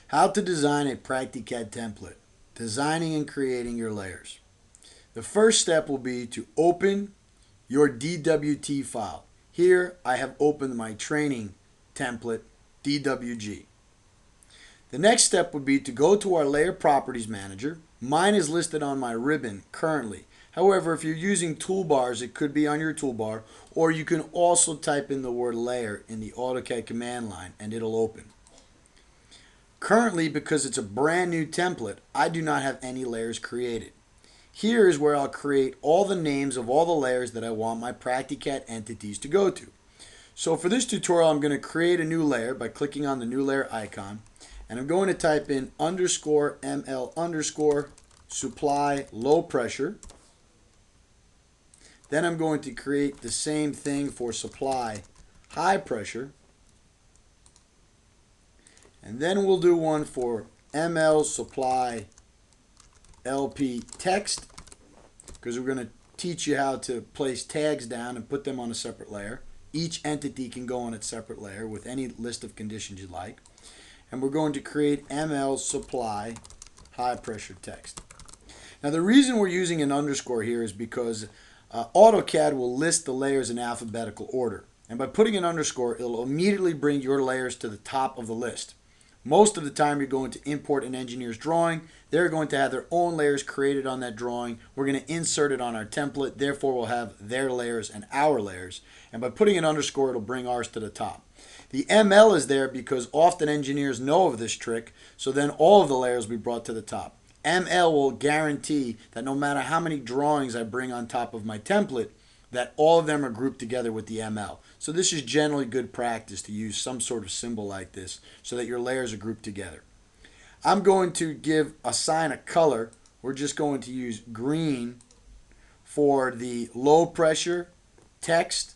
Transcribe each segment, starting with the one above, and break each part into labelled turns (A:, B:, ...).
A: How to design a PractiCAD template. Designing and creating your layers. The first step will be to open your DWT file. Here I have opened my training template DWG. The next step would be to go to our Layer Properties Manager. Mine is listed on my ribbon currently. However, if you're using toolbars, it could be on your toolbar, or you can also type in the word layer in the AutoCAD command line and it'll open. Currently, because it's a brand new template, I do not have any layers created. Here is where I'll create all the names of all the layers that I want my PractiCAD entities to go to. So for this tutorial, I'm going to create a new layer by clicking on the new layer icon, and I'm going to type in _ML_ supply low pressure. Then I'm going to create the same thing for supply high pressure. And then we'll do one for ML supply LP text, because we're going to teach you how to place tags down and put them on a separate layer. Each entity can go on its separate layer with any list of conditions you like. And we're going to create ML supply high pressure text. Now the reason we're using an underscore here is because AutoCAD will list the layers in alphabetical order. And by putting an underscore, it'll immediately bring your layers to the top of the list. Most of the time you're going to import an engineer's drawing. They're going to have their own layers created on that drawing. We're going to insert it on our template. Therefore, we'll have their layers and our layers. And by putting an underscore, it'll bring ours to the top. The ML is there because often engineers know of this trick, so then all of the layers will be brought to the top. ML will guarantee that no matter how many drawings I bring on top of my template, that all of them are grouped together with the ML. So this is generally good practice to use some sort of symbol like this so that your layers are grouped together. I'm going to assign a color. We're just going to use green for the low pressure text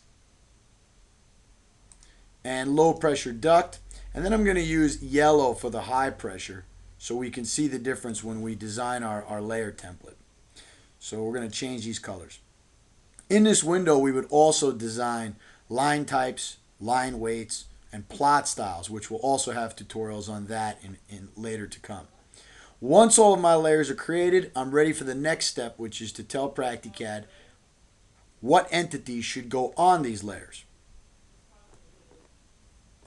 A: and low pressure duct. And then I'm going to use yellow for the high pressure so we can see the difference when we design our layer template. So we're going to change these colors. In this window, we would also design line types, line weights, and plot styles, which we'll also have tutorials on that in later to come. Once all of my layers are created, I'm ready for the next step, which is to tell PractiCAD what entities should go on these layers.